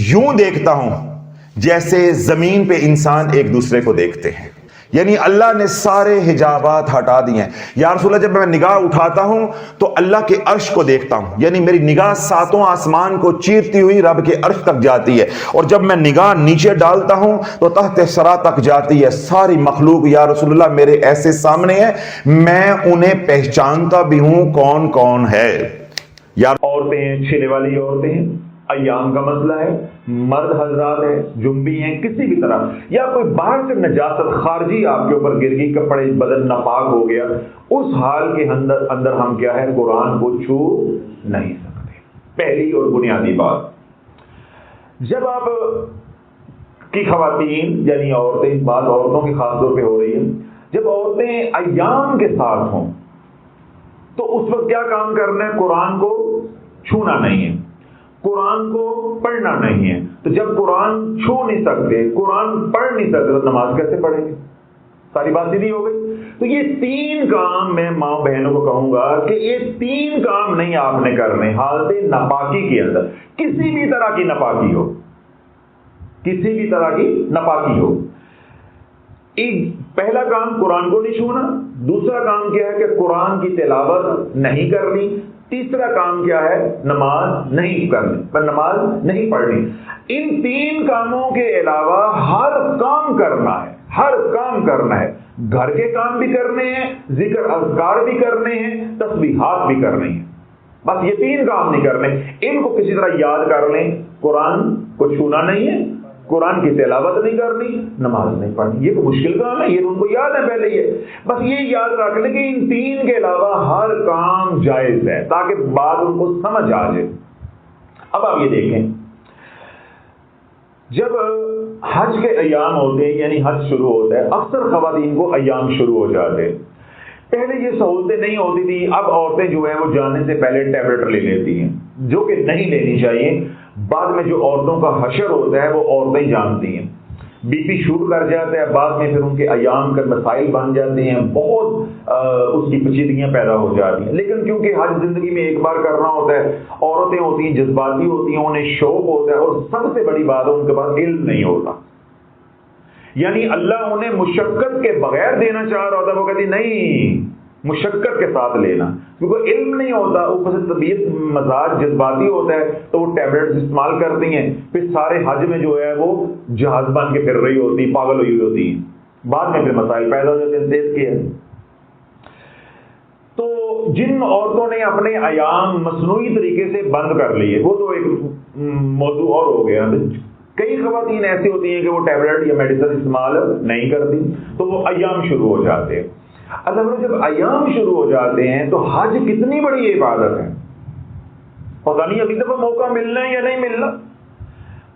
Speaker 1: یوں دیکھتا ہوں جیسے زمین پہ انسان ایک دوسرے کو دیکھتے ہیں، یعنی اللہ نے سارے حجابات ہٹا دیے ہیں۔ یا رسول اللہ، جب میں نگاہ اٹھاتا ہوں تو اللہ کے عرش کو دیکھتا ہوں، یعنی میری نگاہ ساتوں آسمان کو چیرتی ہوئی رب کے عرش تک جاتی ہے، اور جب میں نگاہ نیچے ڈالتا ہوں تو تحت ثری تک جاتی ہے۔ ساری مخلوق یا رسول اللہ میرے ایسے سامنے ہے، میں انہیں پہچانتا بھی ہوں کون کون ہے۔ یا عورتیں ہیں، چھیلے والی عورتیں ہیں، ایام کا مسئلہ ہے، مرد حضرات ہیں، جنبی ہیں، کسی بھی طرح، یا کوئی باہر سے نجاست خارجی آپ کے اوپر گر گئی، کپڑے بدن ناپاک ہو گیا، اس حال کے اندر ہم کیا ہے، قرآن کو چھو نہیں سکتے۔ پہلی اور بنیادی بات، جب آپ کی خواتین یعنی عورتیں، بعض عورتوں کی خاص طور پہ ہو رہی ہیں، جب عورتیں ایام کے ساتھ ہوں تو اس وقت کیا کام کرنا ہے، قرآن کو چھونا نہیں ہے، قرآن کو پڑھنا نہیں ہے۔ تو جب قرآن چھو نہیں سکتے، قرآن پڑھ نہیں سکتے، تو نماز کیسے پڑھیں گے؟ ساری بات سیدھی ہو گئی۔ تو یہ تین کام میں ماں بہنوں کو کہوں گا کہ یہ تین کام نہیں آپ نے کرنے حالت ناپاکی کے اندر، کسی بھی طرح کی ناپاکی ہو، کسی بھی طرح کی ناپاکی ہو۔ پہلا کام قرآن کو نہیں چھونا، دوسرا کام کیا ہے کہ قرآن کی تلاوت نہیں کرنی، تیسرا کام کیا ہے، نماز نہیں کرنی، پر نماز نہیں پڑھنی۔ ان تین کاموں کے علاوہ ہر کام کرنا ہے، ہر کام کرنا ہے، گھر کے کام بھی کرنے ہیں، ذکر اذکار بھی کرنے ہیں، تسبیحات بھی کرنے ہیں، بس یہ تین کام نہیں کرنے۔ ان کو کسی طرح یاد کر لیں، قرآن کو چھونا نہیں ہے، قرآن کی تلاوت نہیں کرنی، نماز نہیں پڑھنی۔ یہ تو مشکل کام ہے، یہ تو ان کو یاد ہے پہلے، یہ بس یہ یاد رکھ لیں کہ ان تین کے علاوہ ہر کام جائز ہے، تاکہ بات ان کو سمجھ آ جائے۔ اب آپ یہ دیکھیں، جب حج کے ایام ہوتے ہیں، یعنی حج شروع ہوتا ہے، اکثر خواتین کو ایام شروع ہو جاتے ہیں۔ پہلے یہ سہولتیں نہیں ہوتی تھی، اب عورتیں جو ہیں وہ جانے سے پہلے ٹیبلٹ لے لیتی ہیں، جو کہ نہیں لینی چاہیے۔ بعد میں جو عورتوں کا حشر ہوتا ہے وہ عورتیں جانتی ہیں، بی پی شوٹ کر جاتا ہے، بعد میں پھر ان کے ایام کے مسائل بن جاتے ہیں، بہت اس کی پیچیدگیاں پیدا ہو جاتی ہیں۔ لیکن کیونکہ حج زندگی میں ایک بار کرنا ہوتا ہے، عورتیں ہوتی ہیں جذباتی ہوتی ہیں، انہیں شوق ہوتا ہے، اور سب سے بڑی بات ہے ان کے پاس علم نہیں ہوتا، یعنی اللہ انہیں مشقت کے بغیر دینا چاہ رہا ہوتا ہے، وہ کہتی نہیں، مشقت کے ساتھ لینا، کیونکہ علم نہیں ہوتا، اوپر سے طبیعت مزاج جذباتی ہوتا ہے تو وہ ٹیبلٹس استعمال کرتی ہیں، پھر سارے حج میں جو ہے وہ جہاز بن کے پھر رہی ہوتی، پاگل ہوئی ہوتی ہیں، بعد میں پھر مسائل پیدا ہو جاتے ہیں۔ صحت کے تو جن عورتوں نے اپنے ایام مصنوعی طریقے سے بند کر لیے، وہ تو ایک موضوع اور ہو گیا۔ کئی خواتین ایسی ہوتی ہیں کہ وہ ٹیبلٹ یا میڈیسن استعمال نہیں کرتی، تو وہ ایام شروع ہو جاتے ہیں۔ اصل میں جب ایام شروع ہو جاتے ہیں تو حج کتنی بڑی عبادت ہے، پتہ نہیں اگلی دفعہ موقع ملنا ہے یا نہیں ملنا،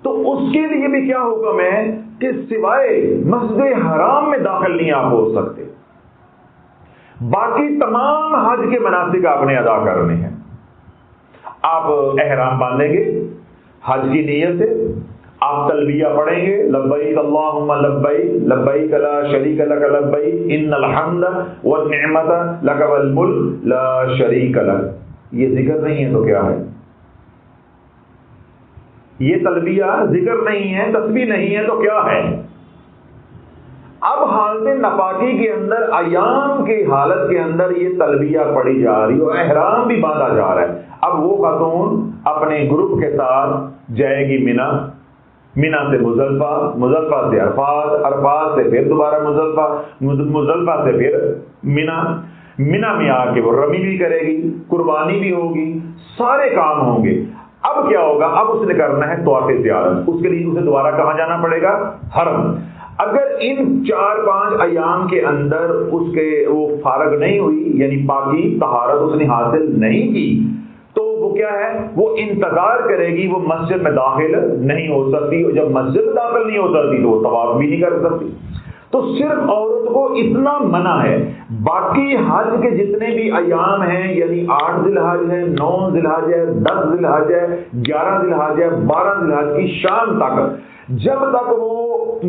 Speaker 1: تو اس کے لیے بھی کیا حکم ہے کہ سوائے مسجد حرام میں داخل نہیں آپ ہو سکتے، باقی تمام حج کے مناسک آپ نے ادا کرنے ہیں۔ آپ احرام باندھیں گے حج کی نیت سے، آپ تلبیہ پڑھیں گے، لبیک اللہم لبیک لبیک لا شریک لک لبیک ان الحمد والنعمت لک والملک لا شریک لک۔ یہ ذکر نہیں ہے تو کیا ہے؟ یہ تلبیہ ذکر نہیں ہے، تسبیح نہیں ہے تو کیا ہے؟ اب حالت ناپاکی کے اندر، ایام کی حالت کے اندر یہ تلبیہ پڑھی جا رہی اور احرام بھی باندھا جا رہا ہے۔ اب وہ خاتون اپنے گروپ کے ساتھ جائے گی مینا، مینا سے مزدلفہ، مزدلفہ سے عرفات، عرفات سے پھر دوبارہ مزدلفہ، مزدلفہ سے پھر مینا، مینا میں آ کے وہ رمی بھی کرے گی، قربانی بھی ہوگی، سارے کام ہوں گے۔ اب کیا ہوگا؟ اب اس نے کرنا ہے طواف زیارت، اس کے لیے اسے دوبارہ کہاں جانا پڑے گا؟ حرم۔ اگر ان 4-5 ایام کے اندر اس کے وہ فارغ نہیں ہوئی، یعنی پاکی طہارت اس نے حاصل نہیں کی، تو وہ کیا ہے، وہ انتظار کرے گی، وہ مسجد میں داخل نہیں ہو سکتی، اور جب مسجد میں داخل نہیں ہو سکتی تو وہ طواف بھی نہیں کر سکتی۔ تو صرف عورت کو اتنا منع ہے، باقی حج کے جتنے بھی ایام ہیں، یعنی 8 ذی الحج ہے، 9 ذی الحج ہے، 10 ذی الحج ہے، 11 ذی الحج ہے، 12 ذی الحج کی شام تک، جب تک وہ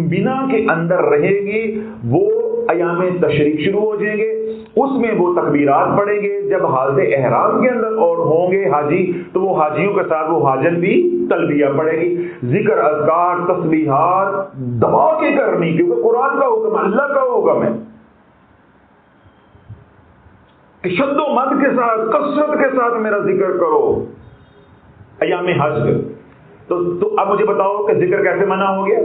Speaker 1: بنا کے اندر رہے گی، وہ ایام تشریق شروع ہو جائیں گے، اس میں وہ تکبیرات پڑھیں گے۔ جب حالت احرام کے اندر اور ہوں گے حاجی، تو وہ حاجیوں کے ساتھ وہ حاجن بھی تلبیہ پڑھے گی، ذکر اذکار تسبیحات دبا کے کرنی، کیونکہ قرآن کا حکم، اللہ کا حکم ہے کہ شد و مد کے ساتھ، کثرت کے ساتھ میرا ذکر کرو ایام حج۔ تو اب مجھے بتاؤ کہ ذکر کیسے منع ہو گیا؟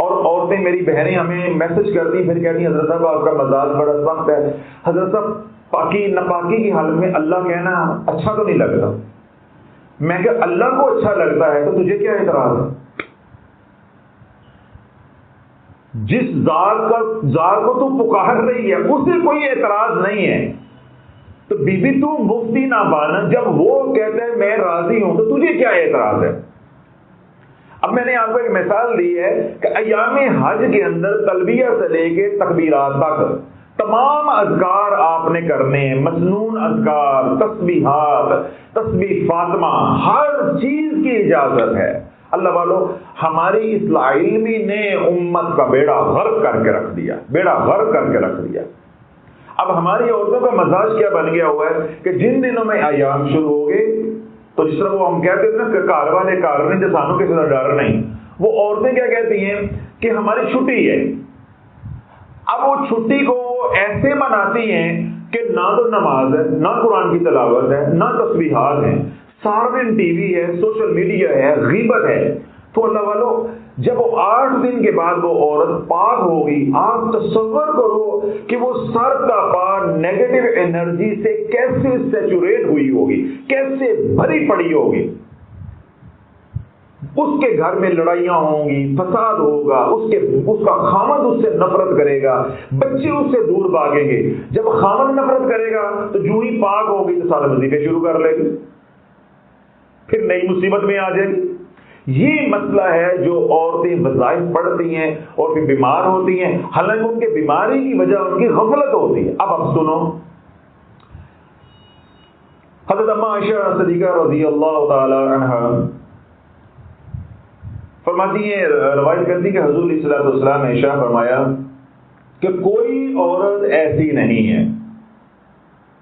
Speaker 1: اور عورتیں، میری بہنیں ہمیں میسج کرتی، پھر کہتی ہیں حضرت صاحب آپ کا مزاج بڑا سخت ہے، حضرت صاحب پاکی ناپاکی کی حالت میں اللہ کہنا اچھا تو نہیں لگتا۔ میں کہ اللہ کو اچھا لگتا ہے تو تجھے کیا اعتراض ہے؟ جس ذات کو تو پکار رہی ہے اسے کوئی اعتراض نہیں ہے، تو بی بی تو مفتی نہ بن، جب وہ کہتے ہیں میں راضی ہوں تو تجھے کیا اعتراض ہے؟ اب میں نے آپ کو ایک مثال دی ہے کہ ایام حج کے اندر تلبیہ سے لے کے تکبیرات تک تمام اذکار آپ نے کرنے ہیں، مسنون اذکار، تسبیحات، تسبیح فاطمہ، ہر چیز کی اجازت ہے۔ اللہ والو، ہماری اصلاح علمی نے امت کا بیڑا غرق کر کے رکھ دیا، بیڑا غرق کر کے رکھ دیا۔ اب ہماری عورتوں کا مزاج کیا بن گیا ہوا ہے کہ جن دنوں میں ایام شروع ہو گئے، تو جس طرح وہ ہم کہتے ہیں نا کہ کار والے کار نہیں جو سانوں کسی کا ڈر نہیں، وہ عورتیں کیا کہتی ہیں کہ ہماری چھٹی ہے۔ اب وہ چھٹی کو ایسے مناتی ہیں کہ نہ تو نماز ہے، نہ قرآن کی تلاوت ہے، نہ تسبیحات ہیں، سارا دن ٹی وی ہے، سوشل میڈیا ہے، غیبت ہے۔ تو اللہ والو، جب وہ 8 دن کے بعد وہ عورت پاک ہوگی، آپ تصور کرو کہ وہ سر کا پار نیگیٹو انرجی سے کیسے سیچوریٹ ہوئی ہوگی، کیسے بھری پڑی ہوگی۔ اس کے گھر میں لڑائیاں ہوں گی، فساد ہوگا، اس کا خامد اس سے نفرت کرے گا، بچے اس سے دور بھاگیں گے۔ جب خامد نفرت کرے گا تو جو ہی پاک ہوگی تو سارے وظیفے شروع کر لے گی، پھر نئی مصیبت میں آ جائے گی۔ یہ مسئلہ ہے جو عورتیں وظائف پڑھتی ہیں اور پھر بیمار ہوتی ہیں، حالانکہ ان کے بیماری کی وجہ ان کی غفلت ہوتی ہے۔ اب سنو، حضرت اماں عائشہ صدیقہ رضی اللہ تعالی عنہا فرماتی ہیں، روایت کرتی کہ حضور علیہ الصلوۃ والسلام نے ارشاد فرمایا کہ کوئی عورت ایسی نہیں ہے،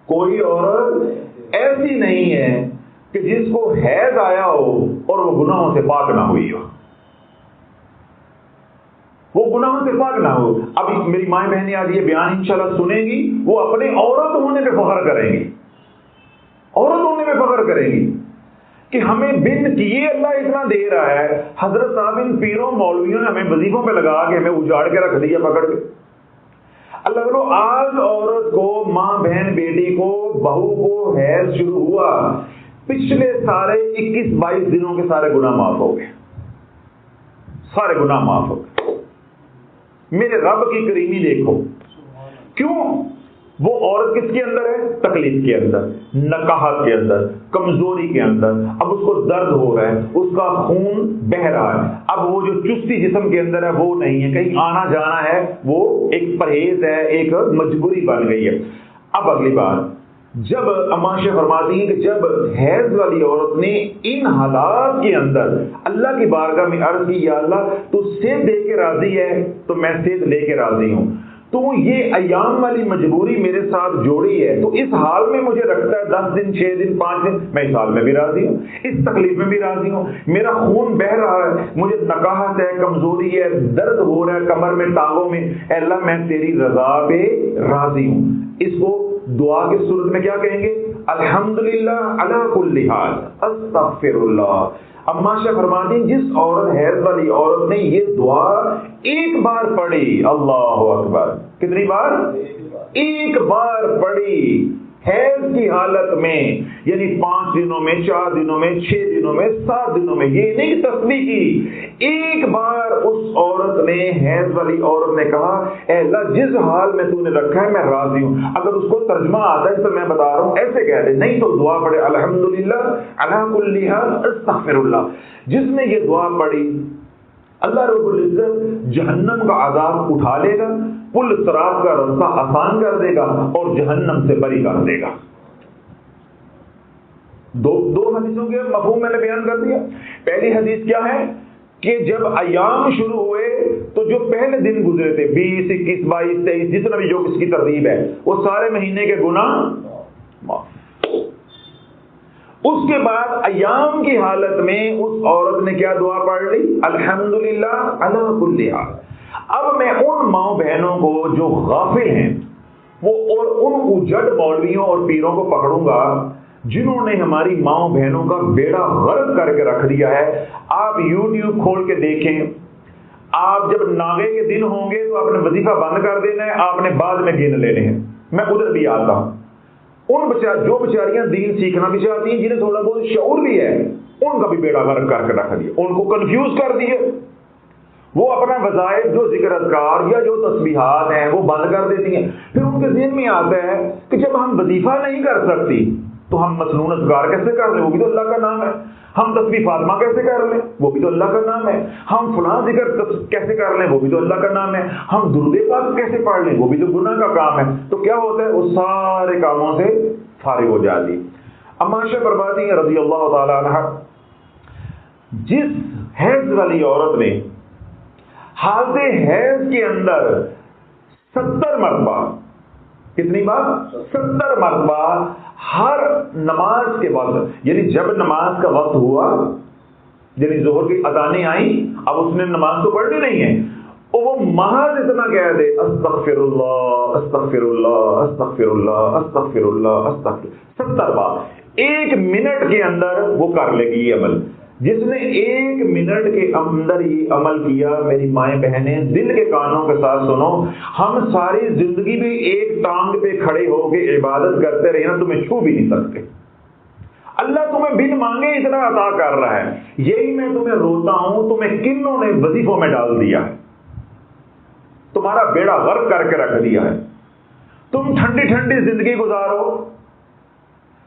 Speaker 1: کوئی عورت ایسی نہیں ہے کہ جس کو حیض آیا ہو اور وہ گناہوں سے پاک نہ ہوئی ہو، وہ گناہوں سے پاک نہ ہو۔ اب میری مائیں بہنیں آج یہ بیان انشاءاللہ سنیں گی، وہ اپنے عورت ہونے پہ فخر کریں گی، عورت ہونے پہ فخر کریں گی کہ ہمیں بن کیے اللہ اتنا دے رہا ہے۔ حضرت صاحب ان پیروں مولویوں نے ہمیں وظیفوں پہ لگا کے ہمیں اجاڑ کے رکھ دیا پکڑ کے۔ اللہ کرو، آج عورت کو، ماں بہن بیٹی کو، بہو کو حیض شروع ہوا، پچھلے سارے 21-22 دنوں کے سارے گناہ معاف ہو گئے، سارے گناہ معاف ہو گئے۔ میرے رب کی کریمی دیکھو، کیوں؟ وہ عورت کس کے اندر ہے؟ تکلیف کے اندر، نکاحت کے اندر، کمزوری کے اندر۔ اب اس کو درد ہو رہا ہے، اس کا خون بہہ رہا ہے، اب وہ جو چستی جسم کے اندر ہے وہ نہیں ہے، کہیں آنا جانا ہے، وہ ایک پرہیز ہے، ایک مجبوری بن گئی ہے۔ اب اگلی بات، جب اماں عائشہ فرماتی ہیں کہ جب حیض والی عورت نے ان حالات کے اندر اللہ کی بارگاہ میں عرض کی، یا اللہ تو صحت دے کے راضی ہے تو میں صحت لے کے راضی ہوں، تو یہ ایام والی مجبوری میرے ساتھ جوڑی ہے، تو اس حال میں مجھے رکھتا ہے 10 دن 6 دن 5 دن، میں اس حال میں بھی راضی ہوں، اس تکلیف میں بھی راضی ہوں، میرا خون بہہ رہا ہے، مجھے نکاحت ہے، کمزوری ہے، درد ہو رہا ہے کمر میں، ٹانگوں میں، اے اللہ میں تیری رضا پہ راضی ہوں۔ اس کو دعا کی صورت میں کیا کہیں گے؟ الحمدللہ علی کل حال، استغفر اللہ۔ اماں عائشہ فرماتی ہیں جس عورت، حیض والی عورت نے یہ دعا ایک بار پڑھی، اللہ اکبر، کتنی بار؟ ایک بار پڑھی، حیض کی حالت میں، یعنی 5 دنوں میں، 4 دنوں میں، 6 دنوں میں، 7 دنوں میں، یہ نہیں تسبیح کی، ایک بار اس عورت نے، حیض والی عورت نے کہا اے اللہ جس حال میں تو نے رکھا ہے میں راضی ہوں۔ اگر اس کو ترجمہ آتا ہے تو میں بتا رہا ہوں ایسے کہہ دے، نہیں تو دعا پڑھے الحمدللہ علی کل حال استغفر اللہ۔ جس نے یہ دعا پڑھی اللہ رب العزت جہنم کا عذاب اٹھا لے گا، پل صراط کا راستہ آسان کر دے گا اور جہنم سے بری کر دے گا۔ دو حدیثوں کے مفہوم میں نے بیان کر دیا۔ پہلی حدیث کیا ہے کہ جب ایام شروع ہوئے تو جو پہلے دن گزرے تھے 20، 21، 22، 23 جتنا بھی جو کس کی ترتیب ہے وہ سارے مہینے کے گناہ معاف۔ اس کے بعد ایام کی حالت میں اس عورت نے کیا دعا پڑھ لی؟ الحمدللہ علی کل حال۔ اب میں ان ماؤں بہنوں کو جو غافل ہیں وہ اور ان اجڑ مولویوں اور پیروں کو پکڑوں گا جنہوں نے ہماری ماؤں بہنوں کا بیڑا غرق کر کے رکھ دیا ہے۔ آپ یوٹیوب کھول کے دیکھیں، آپ جب ناغے کے دن ہوں گے تو آپ نے وظیفہ بند کر دینا ہے، آپ نے بعد میں گن لینے ہیں۔ میں ادھر بھی آتا ہوں، جو بیچاریاں دین سیکھنا بھی چاہتی ہیں، جنہیں تھوڑا بہت شعور بھی ہے، ان کا بھی بیڑا غرق کر کے رکھ دیا، ان کو کنفیوز کر دیے۔ وہ اپنا وظائف جو ذکر اذکار یا جو تسبیحات ہیں وہ بند کر دیتی ہیں۔ پھر ان کے ذہن میں آتا ہے کہ جب ہم وظیفہ نہیں کر سکتی تو ہم مسنون اذکار کیسے کر لیں؟ وہ بھی تو اللہ کا نام ہے۔ ہم تسبیح فاطمہ کیسے کر لیں؟ وہ بھی تو اللہ کا نام ہے۔ ہم فلاں ذکر کیسے کر لیں؟ وہ بھی تو اللہ کا نام ہے۔ ہم درود پاک کیسے پڑھ لیں؟ وہ بھی تو گناہ کا کام ہے۔ تو کیا ہوتا ہے؟ وہ سارے کاموں سے فارغ ہو جاتی۔ اب عائشہ فرماتی ہیں رضی اللہ تعالی عنہا، جس حیض والی عورت نے حالت حیض کے اندر 70 مرتبہ، کتنی بار؟ 70 مرتبہ ہر نماز کے وقت، یعنی جب نماز کا وقت ہوا، یعنی ظہر کی اذانیں آئیں، اب اس نے نماز تو پڑھنی نہیں ہے، وہ محض اتنا کہہ دے استغفر اللہ استغفر اللہ استغفر اللہ استغفر اللہ استغفر 70 بار، 1 منٹ کے اندر وہ کر لے گی یہ عمل۔ جس نے 1 منٹ کے اندر یہ عمل کیا، میری مائیں بہنیں دل کے کانوں کے ساتھ سنو، ہم ساری زندگی بھی ایک ٹانگ پہ کھڑے ہو کے عبادت کرتے رہے نا، تمہیں چھو بھی نہیں سکتے۔ اللہ تمہیں بن مانگے اتنا عطا کر رہا ہے۔ یہی میں تمہیں روتا ہوں، تمہیں کنوں نے وظیفوں میں ڈال دیا ہے، تمہارا بیڑا غرق کر کے رکھ دیا ہے۔ تم ٹھنڈی ٹھنڈی زندگی گزارو،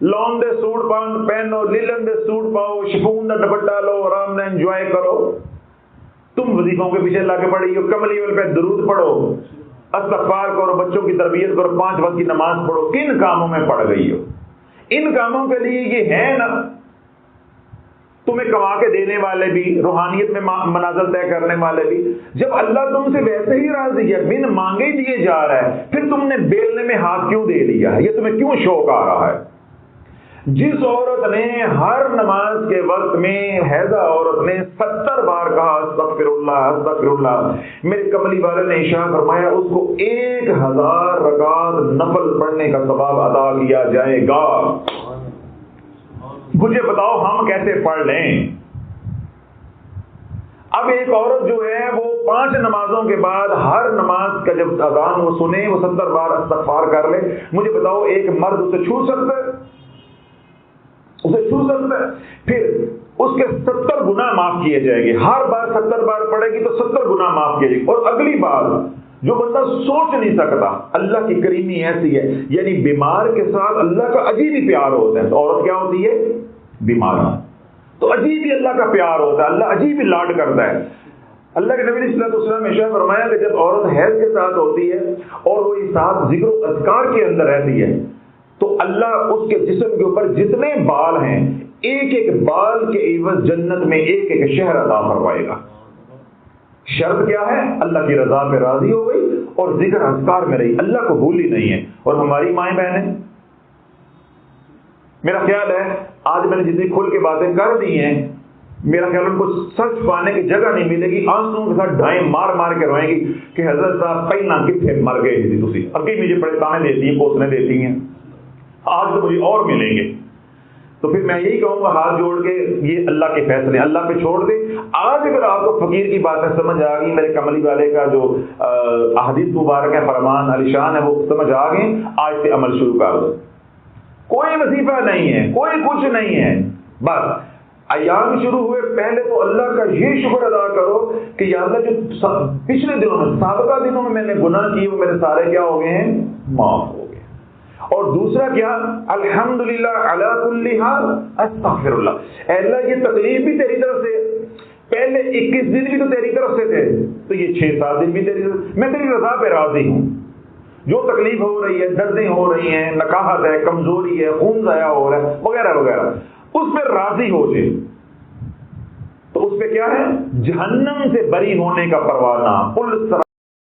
Speaker 1: لون دے سوٹ پہنو، لیلن دے سوٹ پاؤ، شفون دا دوپٹہ لو، آرام سے انجوائے کرو۔ تم وظیفوں کے پیچھے لا کے پڑھی ہو، کملی والے پہ درود پڑھو، استغفار کرو، بچوں کی تربیت کرو، 5 وقت کی نماز پڑھو، کن کاموں میں پڑ گئی ہو؟ ان کاموں کے لیے یہ ہے نا تمہیں کما کے دینے والے بھی، روحانیت میں منازل طے کرنے والے بھی۔ جب اللہ تم سے ویسے ہی راضی ہے، بن مانگے ہی دیے جا رہا ہے، پھر تم نے بیلنے میں ہاتھ کیوں دے لیا ہے؟ یہ تمہیں کیوں شوق آ رہا ہے؟ جس عورت نے ہر نماز کے وقت میں، حیضہ عورت نے 70 بار کہا استغفر اللہ استغفر اللہ، میرے کملی والے نے ارشاد فرمایا اس کو 1000 رکعت نفل پڑھنے کا ثواب عطا کیا جائے گا۔ مجھے بتاؤ ہم کیسے پڑھ لیں؟ اب ایک عورت جو ہے وہ 5 نمازوں کے بعد ہر نماز کا جب اذان وہ سنے وہ 70 بار استغفار کر لے، مجھے بتاؤ ایک مرد اسے چھو سکتا ہے؟ اسے چھو سکتا ہے؟ پھر اس کے 70 گناہ معاف کیے جائیں گے۔ ہر بار 70 بار پڑھے گی تو 70 گناہ معاف کیے جائیں گے۔ اور اگلی بار جو بندہ سوچ نہیں سکتا، اللہ کی کریمی ایسی ہے، یعنی بیمار کے ساتھ اللہ کا عجیب ہی پیار ہوتا ہے۔ تو عورت کیا ہوتی ہے؟ بیمار، تو عجیب ہی اللہ کا پیار ہوتا ہے، اللہ عجیب ہی لاڈ کرتا ہے۔ اللہ کے نبی صلی اللہ علیہ وسلم نے ارشاد فرمایا کہ جب عورت حیض کے ساتھ ہوتی ہے اور وہ اس ساتھ ذکر و اذکار کے اندر رہتی ہے تو اللہ اس کے جسم کے اوپر جتنے بال ہیں، ایک ایک بال کے عوض جنت میں ایک ایک شہر عطا فرمائے گا۔ شرط کیا ہے؟ اللہ کی رضا پہ راضی ہو گئی اور ذکر اذکار میں رہی، اللہ کو بھولی نہیں ہے۔ اور ہماری مائیں بہنیں، میرا خیال ہے آج میں نے جتنی کھل کے باتیں کر دی ہیں، میرا خیال ان کو سچ پانے کی جگہ نہیں ملے گی، آنسوں کے ساتھ ڈھائیں مار مار کے روئیں گی کہ حضرت صاحب پہنا کتنے مر گئے تھی تسی، ابھی مجھے بڑے تانے دیتی ہیں، پوسنے دیتی ہیں، آج تو مجھے اور ملیں گے۔ تو پھر میں یہی کہوں گا ہاتھ جوڑ کے یہ اللہ کے فیصلے اللہ پہ چھوڑ دیں۔ آج اگر آپ کو فقیر کی باتیں سمجھ آ گئی، میرے کملی والے کا جو احادیث مبارک ہے، فرمان علی شان ہے، وہ سمجھ آ گئے، آج سے عمل شروع کر دو۔ کوئی وظیفہ نہیں ہے، کوئی کچھ نہیں ہے، بس ایام شروع ہوئے پہلے تو اللہ کا یہ شکر ادا کرو کہ یا اللہ جو پچھلے دنوں میں سابقہ دنوں میں نے گناہ کیے وہ میرے سارے کیا ہو گئے ہیں، معاف ہو گئے۔ اور دوسرا کیا، الحمدللہ علی کل حال استغفر اللہ، اے اللہ یہ تکلیف بھی تیری طرف سے، پہلے 21 دن بھی تو تیری طرف سے تھے، تو یہ 6-7 دن بھی تیری طرف، میں تیری رضا پہ راضی ہوں۔ جو تکلیف ہو رہی ہے، دردیں ہو رہی ہیں، نکاحت ہے، کمزوری ہے، خون ضائع ہو رہا ہے وغیرہ وغیرہ، اس پہ راضی ہو جائے تو اس پہ کیا ہے، جہنم سے بری ہونے کا پروانہ،